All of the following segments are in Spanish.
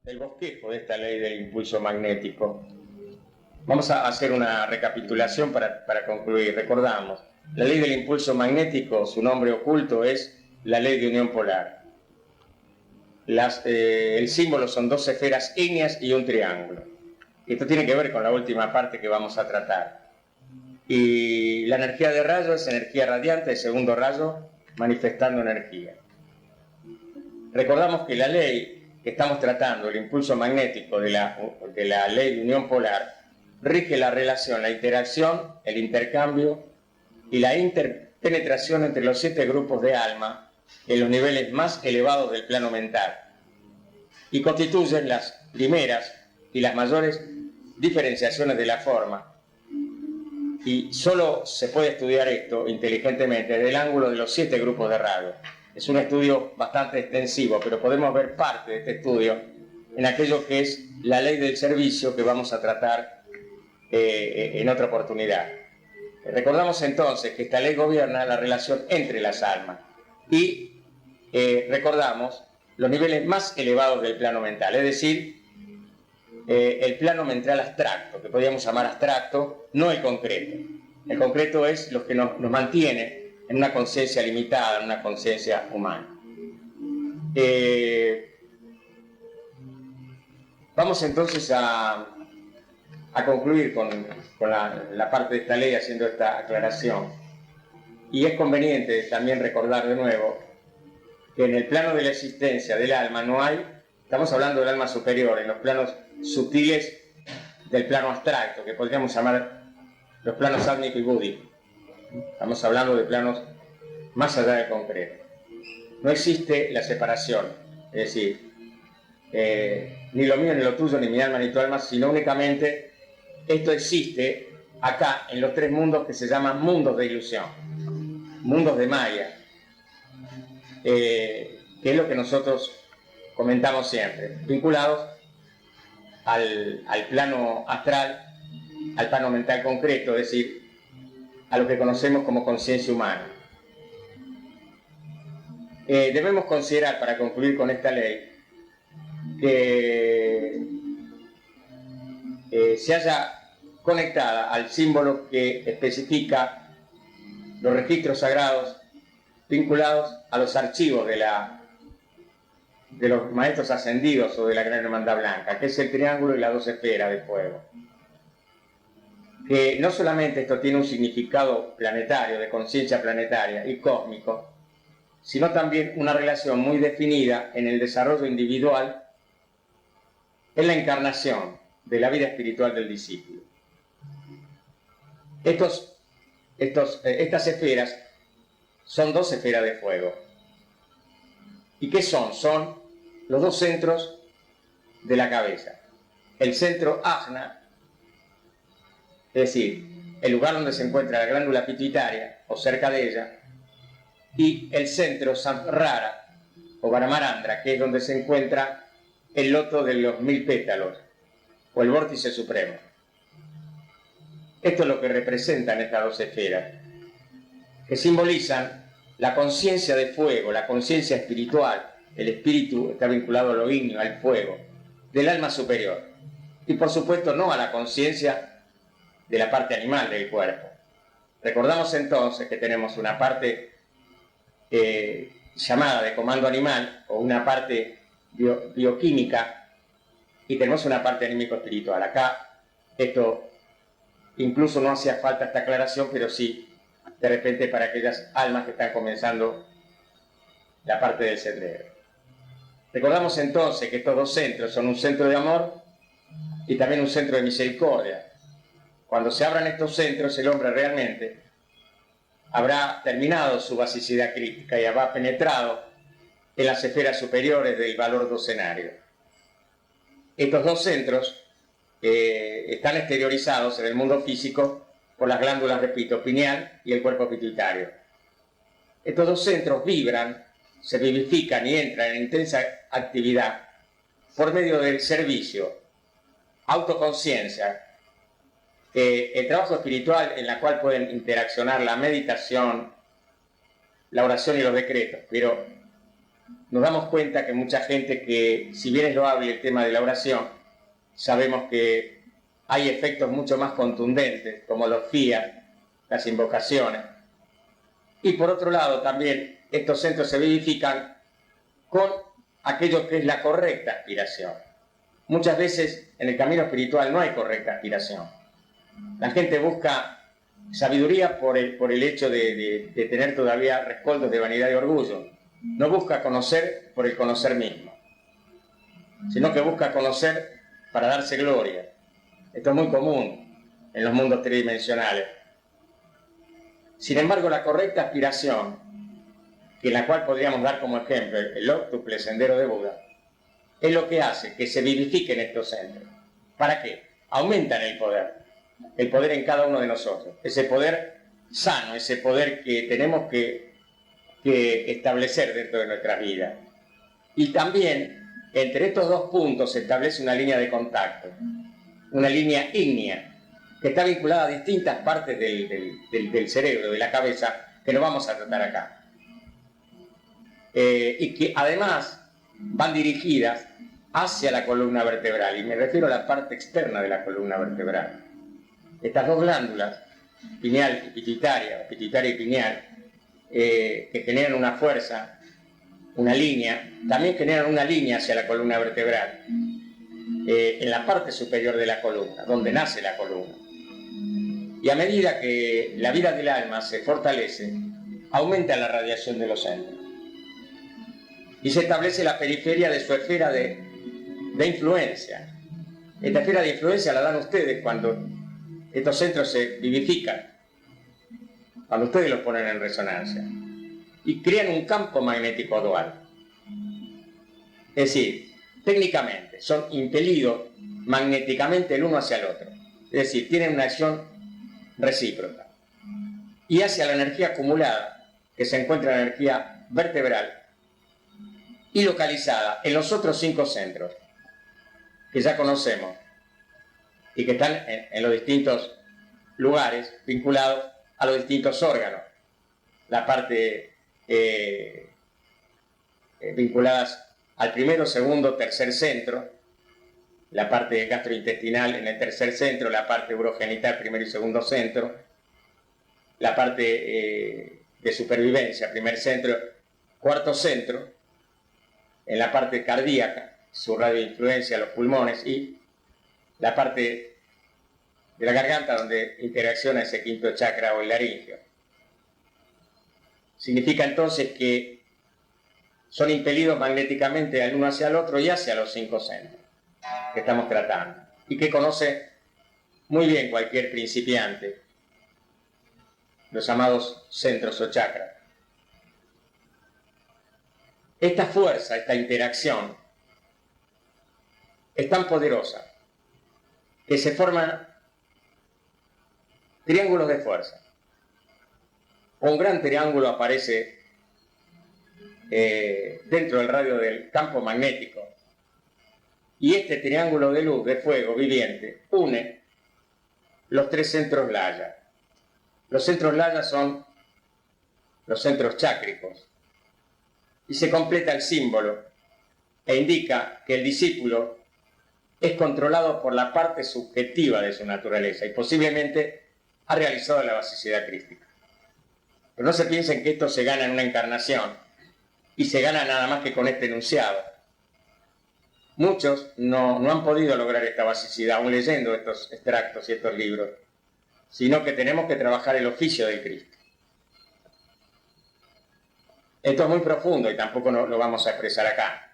del bosquejo de esta ley del impulso magnético. Vamos a hacer una recapitulación para concluir. Recordamos, la ley del impulso magnético, su nombre oculto es la ley de unión polar. El símbolo son dos esferas ígneas y un triángulo. Esto tiene que ver con la última parte que vamos a tratar. Y la energía de rayo es energía radiante de segundo rayo manifestando energía. Recordamos que la ley que estamos tratando, el impulso magnético de la ley de unión polar, rige la relación, la interacción, el intercambio y la interpenetración entre los 7 grupos de alma en los niveles más elevados del plano mental y constituyen las primeras y las mayores diferenciaciones de la forma. Y solo se puede estudiar esto inteligentemente desde el ángulo de los 7 grupos de radio. Es un estudio bastante extensivo, pero podemos ver parte de este estudio en aquello que es la ley del servicio que vamos a tratar en otra oportunidad. Recordamos entonces que esta ley gobierna la relación entre las almas y recordamos los niveles más elevados del plano mental, es decir, el plano mental abstracto, que podríamos llamar abstracto, no el concreto. El concreto es lo que nos mantiene en una conciencia limitada, en una conciencia humana. Vamos entonces a concluir con la parte de esta ley haciendo esta aclaración. Y es conveniente también recordar de nuevo que en el plano de la existencia del alma no hay, estamos hablando del alma superior, en los planos sutiles del plano abstracto, que podríamos llamar los planos átmico y búdico. Estamos hablando de planos más allá del concreto. No existe la separación, es decir, ni lo mío, ni lo tuyo, ni mi alma, ni tu alma, sino únicamente esto existe acá en los 3 mundos que se llaman mundos de ilusión, mundos de Maya, que es lo que nosotros comentamos siempre, vinculados al plano astral, al plano mental concreto, es decir, a lo que conocemos como conciencia humana. Debemos considerar, para concluir con esta ley, que se haya conectada al símbolo que especifica los registros sagrados vinculados a los archivos de los maestros ascendidos o de la Gran Hermandad Blanca, que es el triángulo y las 2 esferas de fuego. Que no solamente esto tiene un significado planetario, de conciencia planetaria y cósmico, sino también una relación muy definida en el desarrollo individual, en la encarnación de la vida espiritual del discípulo. Estas esferas son 2 esferas de fuego. ¿Y qué son? Son los 2 centros de la cabeza. El centro ajna, es decir, el lugar donde se encuentra la glándula pituitaria o cerca de ella, y el centro samrara o Brahmarandra, que es donde se encuentra el loto de los 1000 pétalos o el vórtice supremo. Esto es lo que representan estas 2 esferas, que simbolizan la conciencia de fuego, la conciencia espiritual. El espíritu está vinculado a lo ígneo, al fuego, del alma superior. Y por supuesto no a la conciencia de la parte animal del cuerpo. Recordamos entonces que tenemos una parte llamada de comando animal, o una parte bioquímica, y tenemos una parte anímico-espiritual. Acá esto incluso no hacía falta esta aclaración, pero sí, de repente, para aquellas almas que están comenzando la parte del sendero. Recordamos entonces que estos 2 centros son un centro de amor y también un centro de misericordia. Cuando se abran estos centros, el hombre realmente habrá terminado su basicidad crítica y habrá penetrado en las esferas superiores del valor docenario. Estos 2 centros están exteriorizados en el mundo físico por las glándulas, repito, pineal y el cuerpo pituitario. Estos 2 centros vibran, se vivifican y entran en intensa actividad por medio del servicio, autoconciencia, el trabajo espiritual en la cual pueden interaccionar la meditación, la oración y los decretos, pero nos damos cuenta que mucha gente que, si bien es loable el tema de la oración, sabemos que hay efectos mucho más contundentes, como los fiat, las invocaciones. Y por otro lado, también estos centros se vivifican con aquello que es la correcta aspiración. Muchas veces en el camino espiritual no hay correcta aspiración. La gente busca sabiduría por el hecho de tener todavía rescoldos de vanidad y orgullo. No busca conocer por el conocer mismo, sino que busca conocer para darse gloria. Esto es muy común en los mundos tridimensionales. Sin embargo, la correcta aspiración, que la cual podríamos dar como ejemplo el óctuple sendero de Buda, es lo que hace que se vivifiquen estos centros. ¿Para qué? Aumentan el poder en cada uno de nosotros, ese poder sano, ese poder que tenemos que establecer dentro de nuestras vidas. Y también, entre estos dos puntos se establece una línea de contacto, una línea ígnea, que está vinculada a distintas partes del cerebro, de la cabeza, que no vamos a tratar acá. Y que además van dirigidas hacia la columna vertebral, y me refiero a la parte externa de la columna vertebral. Estas dos glándulas, pineal y pituitaria y pineal, que generan una fuerza, una línea, también generan una línea hacia la columna vertebral, en la parte superior de la columna, donde nace la columna. Y a medida que la vida del alma se fortalece, aumenta la radiación de los centros. Y se establece la periferia de su esfera de influencia. Esta esfera de influencia la dan ustedes cuando estos centros se vivifican, cuando ustedes los ponen en resonancia. Y crean un campo magnético dual. Es decir, técnicamente son impelidos magnéticamente el uno hacia el otro. Es decir, tienen una acción recíproca. Y hacia la energía acumulada, que se encuentra en la energía vertebral, y localizada en los otros 5 centros, que ya conocemos, y que están en los distintos lugares vinculados a los distintos órganos. La parte vinculadas al primero, segundo, tercer centro, la parte gastrointestinal en el tercer centro, la parte urogenital, primero y segundo centro, la parte de supervivencia, primer centro, cuarto centro, en la parte cardíaca, su radio de influencia, los pulmones, y la parte de la garganta donde interacciona ese quinto chakra o el laringio. Significa entonces que son impelidos magnéticamente al uno hacia el otro y hacia los 5 centros que estamos tratando, y que conoce muy bien cualquier principiante, los llamados centros o chakras. Esta fuerza, esta interacción, es tan poderosa que se forman triángulos de fuerza. Un gran triángulo aparece dentro del radio del campo magnético, y este triángulo de luz, de fuego viviente, une los 3 centros Laya. Los centros Laya son los centros chácricos, y se completa el símbolo e indica que el discípulo es controlado por la parte subjetiva de su naturaleza y posiblemente ha realizado la basicidad crística. Pero no se piensen que esto se gana en una encarnación y se gana nada más que con este enunciado. Muchos no han podido lograr esta basicidad aún leyendo estos extractos y estos libros, sino que tenemos que trabajar el oficio del Cristo. Esto es muy profundo y tampoco lo vamos a expresar acá.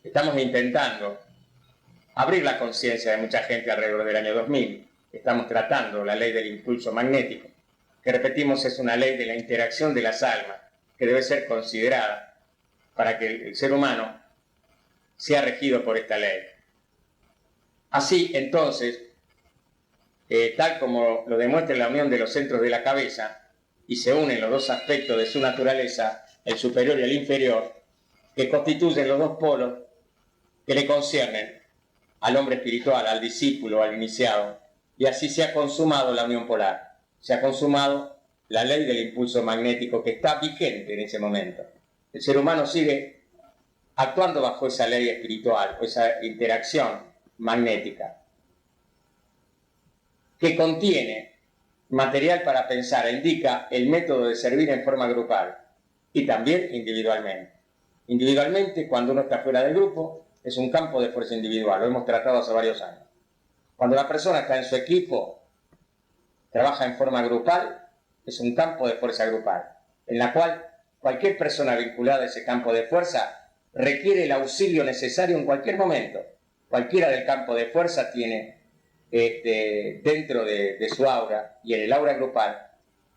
Estamos intentando abrir la conciencia de mucha gente alrededor del año 2000. Estamos tratando la ley del impulso magnético, que repetimos es una ley de la interacción de las almas, que debe ser considerada para que el ser humano sea regido por esta ley. Así, entonces, tal como lo demuestra la unión de los centros de la cabeza, y se unen los dos aspectos de su naturaleza, el superior y el inferior, que constituyen los dos polos que le conciernen al hombre espiritual, al discípulo, al iniciado, y así se ha consumado la unión polar, se ha consumado la ley del impulso magnético que está vigente en ese momento. El ser humano sigue actuando bajo esa ley espiritual, o esa interacción magnética, que contiene material para pensar e indica el método de servir en forma grupal y también individualmente. Individualmente, cuando uno está fuera del grupo, es un campo de fuerza individual, lo hemos tratado hace varios años. Cuando la persona está en su equipo, trabaja en forma grupal, es un campo de fuerza grupal, en la cual cualquier persona vinculada a ese campo de fuerza requiere el auxilio necesario en cualquier momento. Cualquiera del campo de fuerza tiene dentro de su aura y en el aura grupal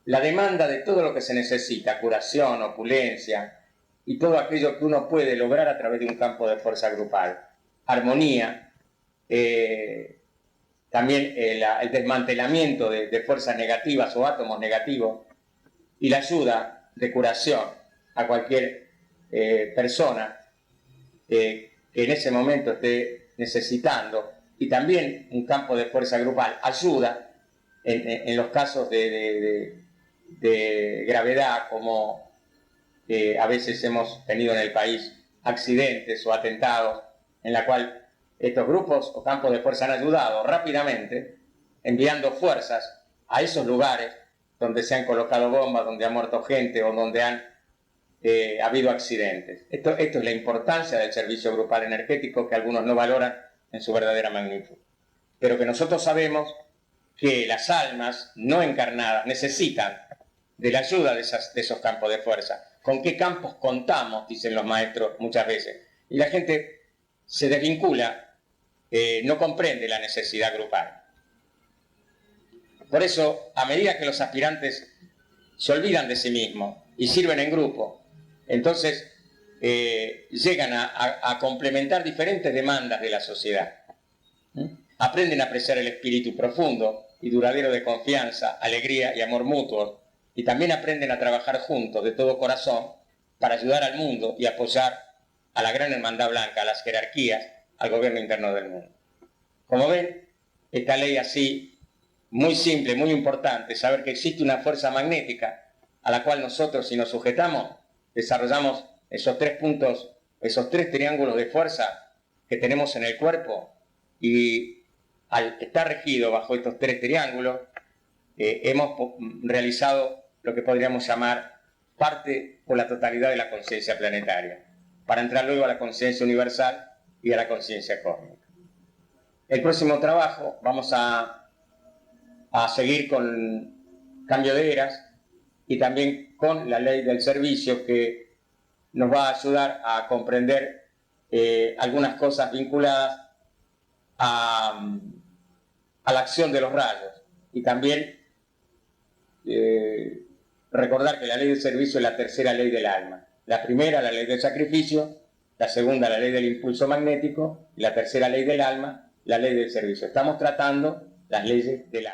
la demanda de todo lo que se necesita, curación, opulencia y todo aquello que uno puede lograr a través de un campo de fuerza grupal. Armonía, también el desmantelamiento de fuerzas negativas o átomos negativos y la ayuda de curación a cualquier persona que en ese momento esté necesitando, y también un campo de fuerza grupal, ayuda en los casos de gravedad, como a veces hemos tenido en el país accidentes o atentados, en la cual estos grupos o campos de fuerza han ayudado rápidamente, enviando fuerzas a esos lugares donde se han colocado bombas, donde ha muerto gente o donde han habido accidentes. Esto es la importancia del servicio grupal energético, que algunos no valoran en su verdadera magnitud. Pero que nosotros sabemos que las almas no encarnadas necesitan de la ayuda de esos campos de fuerza. ¿Con qué campos contamos?, dicen los maestros muchas veces. Y la gente se desvincula, no comprende la necesidad grupal. Por eso, a medida que los aspirantes se olvidan de sí mismos y sirven en grupo, entonces llegan a complementar diferentes demandas de la sociedad. Aprenden a apreciar el espíritu profundo y duradero de confianza, alegría y amor mutuo, y también aprenden a trabajar juntos de todo corazón para ayudar al mundo y apoyar a la gran hermandad blanca, a las jerarquías, al gobierno interno del mundo. Como ven, esta ley así, muy simple, muy importante, saber que existe una fuerza magnética a la cual nosotros, si nos sujetamos, desarrollamos esos 3 puntos, esos 3 triángulos de fuerza que tenemos en el cuerpo, y al estar regido bajo estos 3 triángulos, hemos realizado lo que podríamos llamar parte o la totalidad de la conciencia planetaria, para entrar luego a la conciencia universal y a la conciencia cósmica. El próximo trabajo vamos a seguir con cambio de eras y también con la ley del servicio, que nos va a ayudar a comprender algunas cosas vinculadas a la acción de los rayos, y también recordar que la ley del servicio es la tercera ley del alma. La primera, la ley del sacrificio; la segunda, la ley del impulso magnético; y la tercera ley del alma, la ley del servicio. Estamos tratando las leyes del alma.